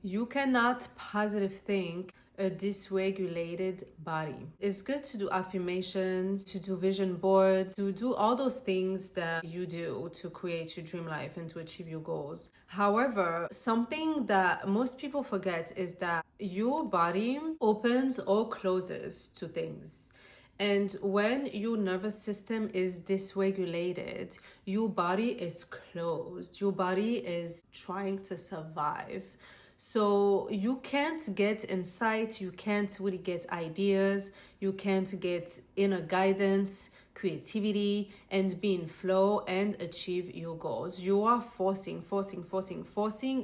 You cannot positive think a dysregulated body. It's good to do affirmations, to do vision boards, to do all those things that you do to create your dream life and to achieve your goals. However, something that most people forget is that your body opens or closes to things. And when your nervous system is dysregulated, your body is closed. Your body is trying to survive. So you can't get insight, you can't really get ideas, you can't get inner guidance, creativity, and be in flow and achieve your goals. You are forcing.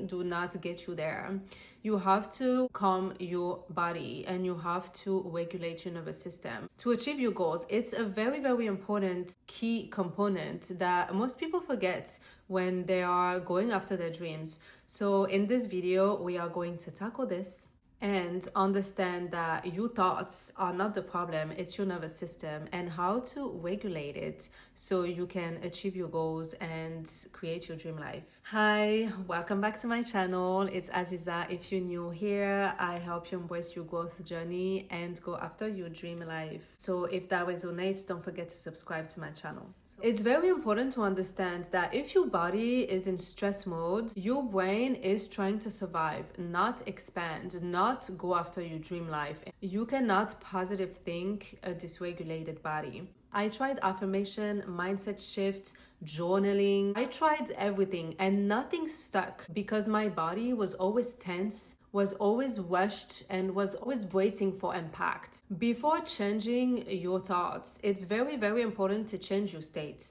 Do not get you there. You have to calm your body and you have to regulate your nervous system to achieve your goals. It's a very, very important key component that most people forget when they are going after their dreams. So in this video, we are going to tackle this and understand that your thoughts are not the problem, it's your nervous system, and how to regulate it so you can achieve your goals and create your dream life. Hi, welcome back to my channel. It's Aziza. If you're new here, I help you embrace your growth journey and go after your dream life. So if that resonates, don't forget to subscribe to my channel. It's very important to understand that if your body is in stress mode, your brain is trying to survive, not expand, not go after your dream life. You cannot positive think a dysregulated body. I tried affirmation, mindset shift, journaling. I tried everything and nothing stuck because my body was always tense, was always rushed, and was always bracing for impact. Before changing your thoughts, it's very, very important to change your state,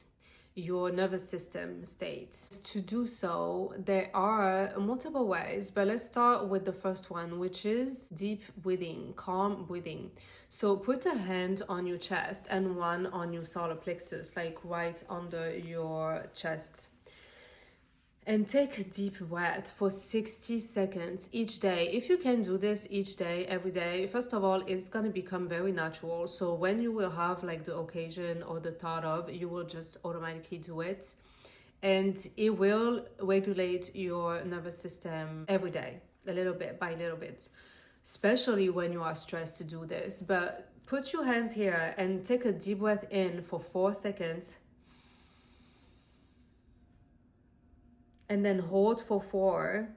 your nervous system state. To do so, there are multiple ways, but let's start with the first one, which is deep breathing, calm breathing. So put a hand on your chest and one on your solar plexus, like right under your chest. And take a deep breath for 60 seconds each day. If you can do this each day, every day, first of all, it's going to become very natural. So when you will have like the occasion or the thought of, you will just automatically do it. And it will regulate your nervous system every day, a little bit by little bit, especially when you are stressed to do this. But put your hands here and take a deep breath in for 4 seconds. And then hold for 4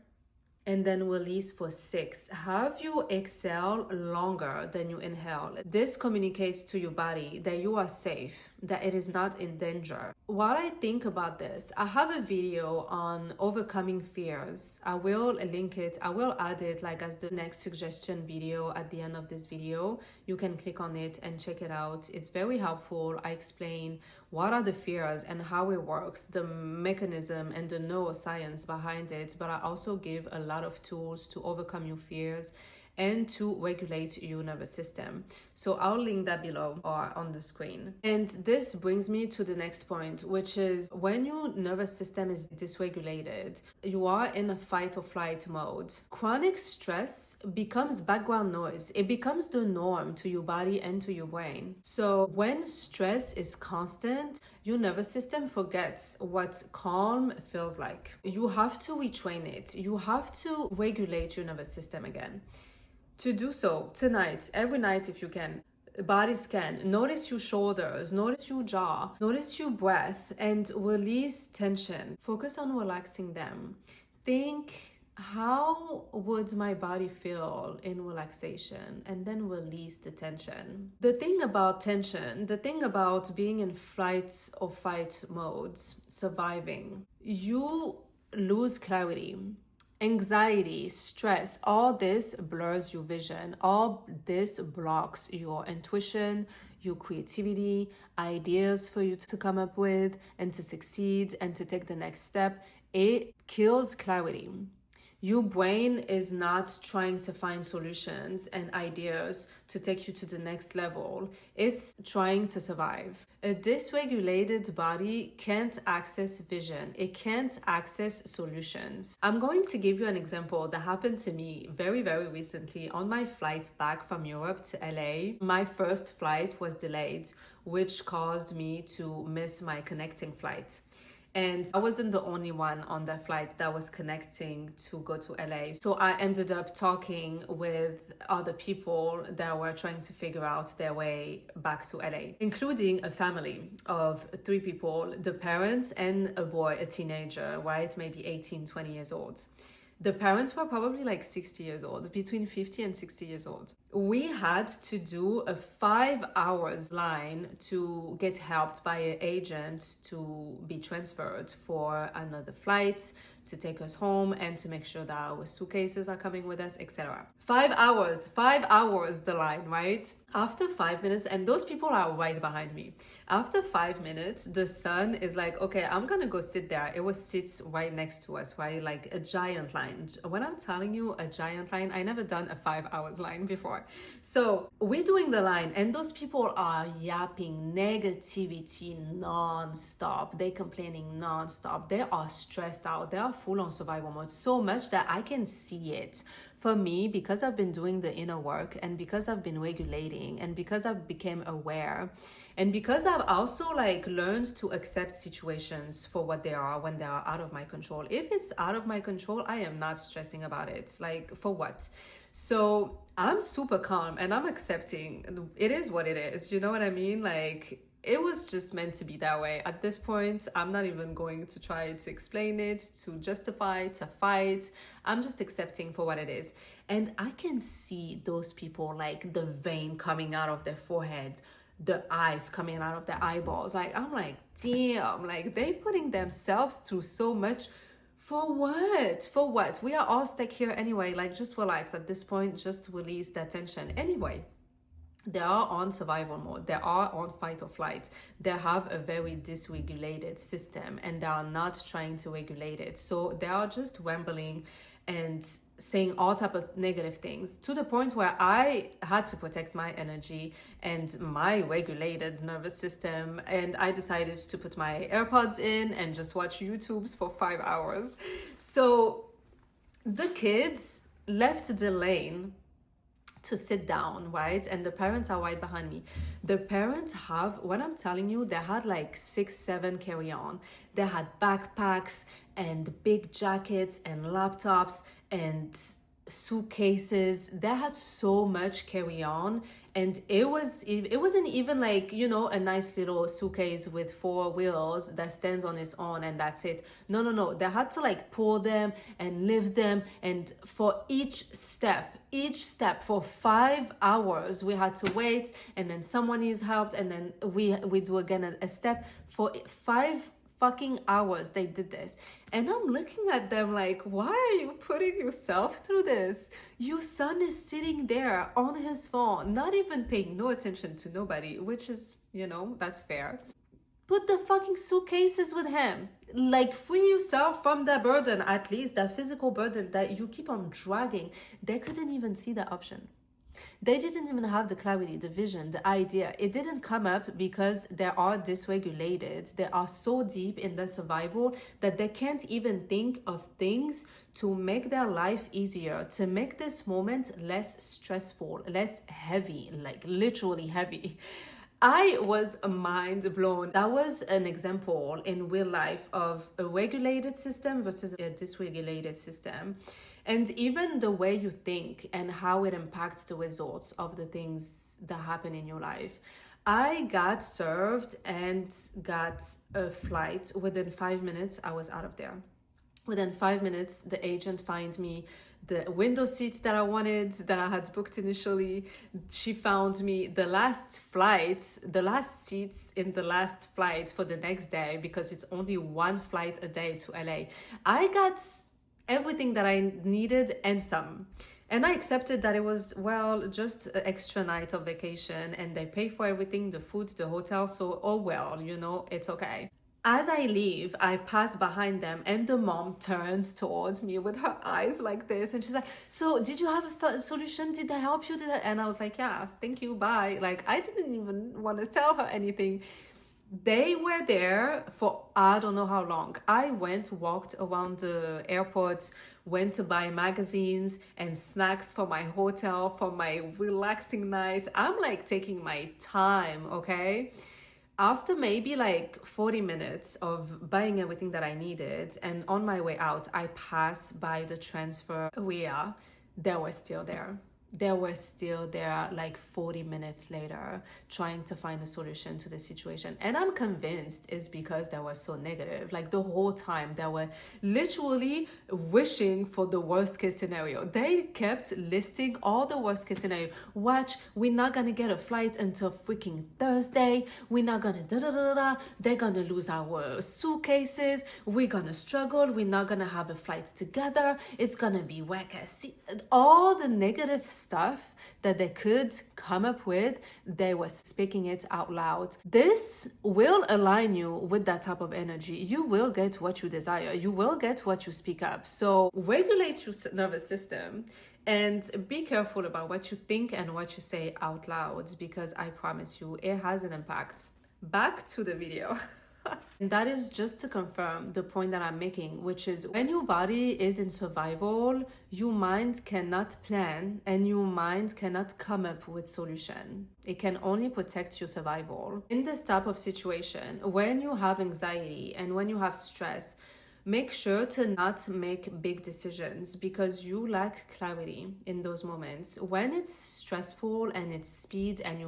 and then release for 6. Have you exhale longer than you inhale. This communicates to your body that you are safe, that it is not in danger. What I think about this, I have a video on overcoming fears. I will link it. I will add it like as the next suggestion video at the end of this video. You can click on it and check it out. It's very helpful. I explain what are the fears and how it works, the mechanism and the neuroscience behind it, but I also give a lot of tools to overcome your fears and to regulate your nervous system. So I'll link that below or on the screen. And this brings me to the next point, which is when your nervous system is dysregulated, you are in a fight or flight mode. Chronic stress becomes background noise. It becomes the norm to your body and to your brain. So when stress is constant, your nervous system forgets what calm feels like. You have to retrain it. You have to regulate your nervous system again. To do so, tonight, every night if you can, body scan, notice your shoulders, notice your jaw, notice your breath, and release tension. Focus on relaxing them. Think, how would my body feel in relaxation? And then release the tension. The thing about tension, the thing about being in flight or fight modes, surviving, you lose clarity. Anxiety, stress, all this blurs your vision. All this blocks your intuition, your creativity, ideas for you to come up with and to succeed and to take the next step. It kills clarity. Your brain is not trying to find solutions and ideas to take you to the next level. It's trying to survive. A dysregulated body can't access vision. It can't access solutions. I'm going to give you an example that happened to me very, very recently on my flight back from Europe to LA. My first flight was delayed, which caused me to miss my connecting flight. And I wasn't the only one on that flight that was connecting to go to LA. So I ended up talking with other people that were trying to figure out their way back to LA, including a family of 3 people, the parents and a boy, a teenager, right? Maybe 18, 20 years old. The parents were probably like 60 years old, between 50 and 60 years old. We had to do a 5 hours line to get helped by an agent to be transferred for another flight, to take us home and to make sure that our suitcases are coming with us, etc. 5 hours the line, right? After 5 minutes, and those people are right behind me. After 5 minutes, the son is like, okay, I'm gonna go sit there. It was seats right next to us, right? Like a giant line. When I'm telling you a giant line, I never done a 5 hours line before. So we're doing the line and those people are yapping negativity non-stop. They complaining non-stop. They are stressed out. They are full on survival mode, so much that I can see it. For me, because I've been doing the inner work and because I've been regulating and because I've become aware and because I've also like learned to accept situations for what they are when they are out of my control. If it's out of my control, I am not stressing about it. Like, for what? So I'm super calm and I'm accepting. It is what it is. You know what I mean? Like, it was just meant to be that way. At this point, I'm not even going to try to explain it, to justify, to fight. I'm just accepting for what it is. And I can see those people, like the vein coming out of their foreheads, the eyes coming out of their eyeballs. Like, I'm like, damn, like they putting themselves through so much. For what? For what? We are all stuck here anyway. Like, just relax at this point, just release that tension. Anyway, they are on survival mode. They are on fight or flight. They have a very dysregulated system and they are not trying to regulate it. So they are just rambling and saying all type of negative things to the point where I had to protect my energy and my regulated nervous system. And I decided to put my AirPods in and just watch YouTubes for 5 hours. So the kids left the lane to sit down, right? And the parents are right behind me. The parents have, what I'm telling you, they had like 6, 7 carry-on. They had backpacks and big jackets and laptops and suitcases. They had so much carry-on, and it wasn't even like, you know, a nice little suitcase with 4 wheels that stands on its own and that's it. No, they had to like pull them and lift them, and for each step for 5 hours we had to wait, and then someone is helped, and then we do again a step. For 5 fucking hours they did this, and I'm looking at them like, why are you putting yourself through this? Your son is sitting there on his phone, not even paying no attention to nobody, which is, you know, that's fair. Put the fucking suitcases with him. Like, free yourself from the burden, at least that physical burden that you keep on dragging. They couldn't even see the option. They didn't even have the clarity, the vision, the idea. It didn't come up because they are dysregulated. They are so deep in their survival that they can't even think of things to make their life easier, to make this moment less stressful, less heavy, like literally heavy. I was mind blown. That was an example in real life of a regulated system versus a dysregulated system. And even the way you think and how it impacts the results of the things that happen in your life. I got served and got a flight. Within 5 minutes, I was out of there. Within 5 minutes, the agent found me the window seats that I wanted, that I had booked initially. She found me the last seats in the last flight for the next day, because it's only 1 flight a day to LA. I got everything that I needed and some. And I accepted that it was, well, just an extra night of vacation, and they pay for everything, the food, the hotel, so oh well, you know, it's okay. As I leave, I pass behind them, and the mom turns towards me with her eyes like this, and she's like, so did you have a solution? Did I help you? And I was like, yeah, thank you, bye. Like, I didn't even want to tell her anything. They were there for I don't know how long. I walked around the airport, went to buy magazines and snacks for my hotel, for my relaxing night. I'm like taking my time, okay? After maybe like 40 minutes of buying everything that I needed, and on my way out, I passed by the transfer area, they were still there. They were still there like 40 minutes later, trying to find a solution to the situation. And I'm convinced it's because they were so negative. Like the whole time, they were literally wishing for the worst case scenario. They kept listing all the worst case scenario. Watch, we're not gonna get a flight until freaking Thursday. We're not gonna da da da da. They're gonna lose our suitcases. We're gonna struggle. We're not gonna have a flight together. It's gonna be whack ass. All the negative stuff that they could come up with, they were speaking it out loud. This will align you with that type of energy. You will get what you desire. You will get what you speak up. So regulate your nervous system and be careful about what you think and what you say out loud, because I promise you, it has an impact. Back to the video. And that is just to confirm the point that I'm making, which is when your body is in survival, your mind cannot plan and your mind cannot come up with solution. It can only protect your survival. In this type of situation, when you have anxiety and when you have stress, make sure to not make big decisions because you lack clarity in those moments. When it's stressful and it's speed and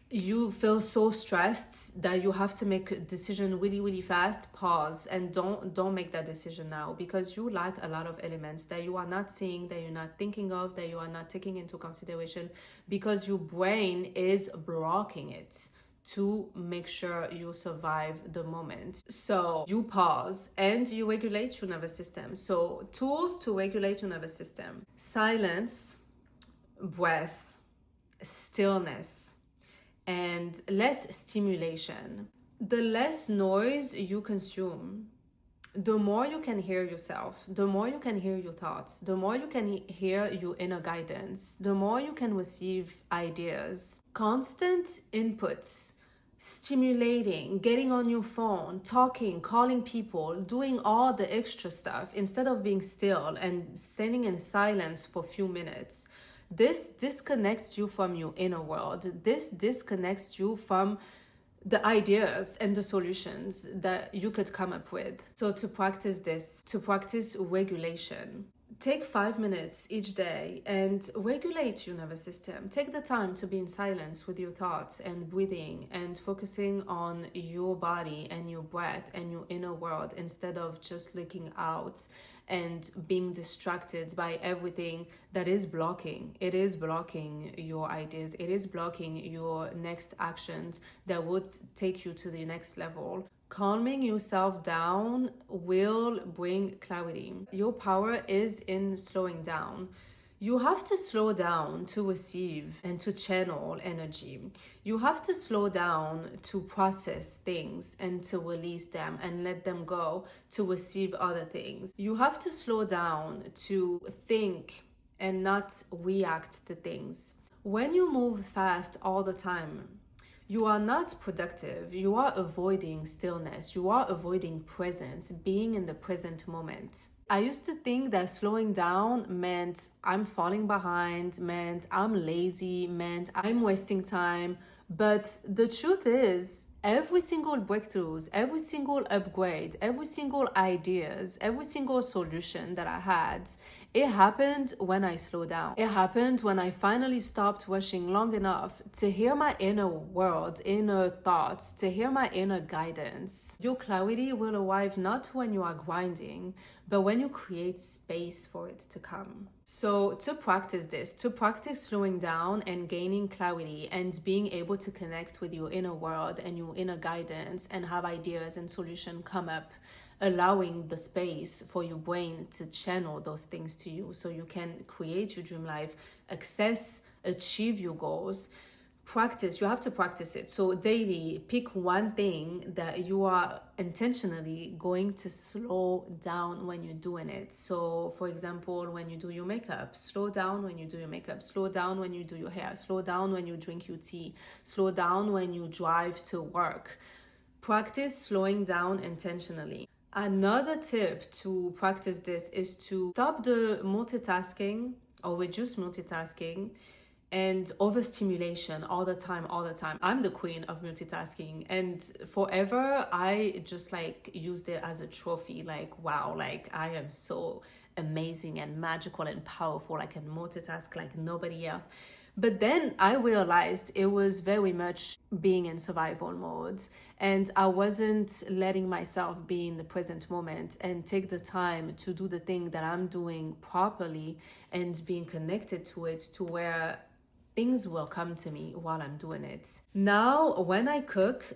you feel so stressed that you have to make a decision really fast, pause and don't make that decision now, because you lack a lot of elements that you are not seeing, that you're not thinking of, that you are not taking into consideration, because your brain is blocking it to make sure you survive the moment. So you pause and you regulate your nervous system. So tools to regulate your nervous system: silence, breath, stillness, and less stimulation. The less noise you consume, the more you can hear yourself, the more you can hear your thoughts, the more you can hear your inner guidance, the more you can receive ideas. Constant inputs, stimulating, getting on your phone, talking, calling people, doing all the extra stuff instead of being still and sitting in silence for a few minutes. This disconnects you from your inner world. This disconnects you from the ideas and the solutions that you could come up with. So to practice this, to practice regulation, take 5 minutes each day and regulate your nervous system. Take the time to be in silence with your thoughts and breathing and focusing on your body and your breath and your inner world instead of just looking out and being distracted by everything that is blocking. It is blocking your ideas. It is blocking your next actions that would take you to the next level. Calming yourself down will bring clarity. Your power is in slowing down. You have to slow down to receive and to channel energy. You have to slow down to process things and to release them and let them go to receive other things. You have to slow down to think and not react to things. When you move fast all the time, you are not productive. You are avoiding stillness. You are avoiding presence, being in the present moment. I used to think that slowing down meant I'm falling behind, meant I'm lazy, meant I'm wasting time. But the truth is, every single breakthroughs, every single upgrade, every single ideas, every single solution that I had, it happened when I slowed down. It happened when I finally stopped rushing long enough to hear my inner world, inner thoughts, to hear my inner guidance. Your clarity will arrive not when you are grinding, but when you create space for it to come. So to practice this, to practice slowing down and gaining clarity and being able to connect with your inner world and your inner guidance and have ideas and solutions come up, allowing the space for your brain to channel those things to you so you can create your dream life, achieve your goals. Practice, you have to practice it. So daily, pick one thing that you are intentionally going to slow down when you're doing it. So for example, when you do your makeup, slow down when you do your makeup, slow down when you do your hair, slow down when you drink your tea, slow down when you drive to work. Practice slowing down intentionally. Another tip to practice this is to stop the multitasking or reduce multitasking and overstimulation all the time, all the time. I'm the queen of multitasking, and forever I just like used it as a trophy. Like, wow, like I am so amazing and magical and powerful. I can multitask like nobody else. But then I realized it was very much being in survival mode, and I wasn't letting myself be in the present moment and take the time to do the thing that I'm doing properly and being connected to it, to where things will come to me while I'm doing it. Now, when I cook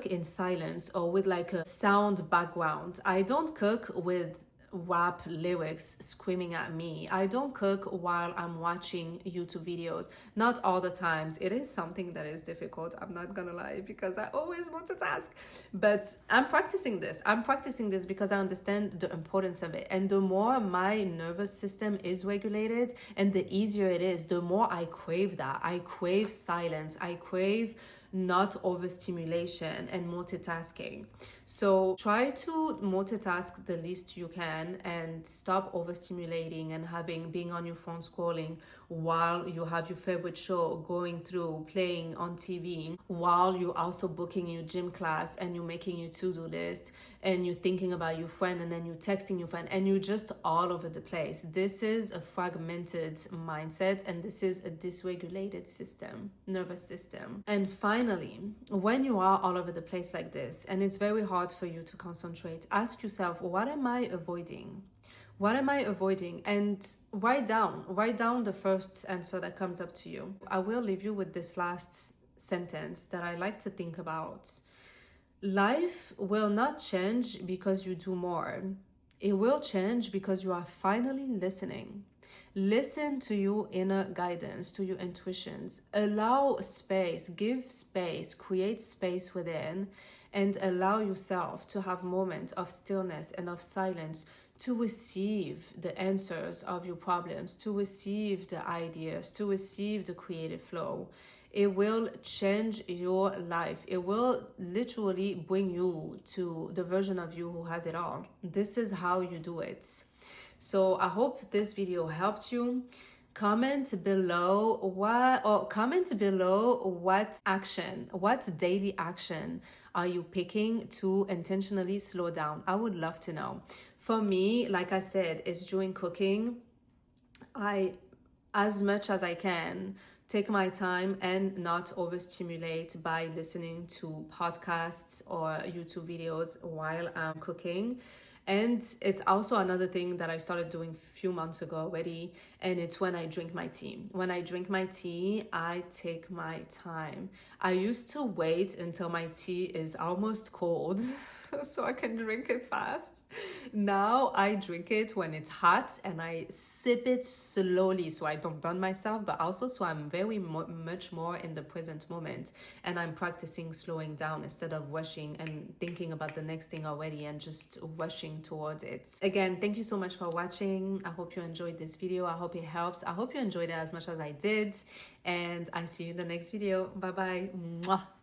in silence or with like a sound background. I don't cook with rap lyrics screaming at me. I don't cook while I'm watching YouTube videos. Not all the times. It is something that is difficult, I'm not gonna lie, because I always multitask. But I'm practicing this. I'm practicing this because I understand the importance of it. And the more my nervous system is regulated and the easier it is, the more I crave that. I crave silence. I crave not overstimulation and multitasking. So try to multitask the least you can and stop overstimulating and being on your phone scrolling while you have your favorite show going through, playing on TV, while you're also booking your gym class and you're making your to-do list and you're thinking about your friend and then you're texting your friend and you're just all over the place. This is a fragmented mindset and this is a dysregulated nervous system. And finally, when you are all over the place like this and it's very hard for you to concentrate, ask yourself, what am I avoiding? What am I avoiding? And write down the first answer that comes up to you. I will leave you with this last sentence that I like to think about. Life will not change because you do more. It will change because you are finally listening. Listen to your inner guidance, to your intuitions. Allow space, give space, create space within, and allow yourself to have moments of stillness and of silence to receive the answers of your problems, to receive the ideas, to receive the creative flow. It will change your life. It will literally bring you to the version of you who has it all. This is how you do it. So I hope this video helped you. Comment below what daily action are you picking to intentionally slow down? I would love to know. For me, like I said, it's during cooking. I, as much as I can, take my time and not overstimulate by listening to podcasts or YouTube videos while I'm cooking. And it's also another thing that I started doing a few months ago already, and it's when I drink my tea. When I drink my tea, I take my time. I used to wait until my tea is almost cold so I can drink it fast. Now I drink it when it's hot and I sip it slowly so I don't burn myself, but also so I'm very much more in the present moment and I'm practicing slowing down instead of rushing and thinking about the next thing already and just rushing towards it. Again, thank you so much for watching. I hope you enjoyed this video. I hope it helps. I hope you enjoyed it as much as I did, and I see you in the next video. Bye bye. Mwah.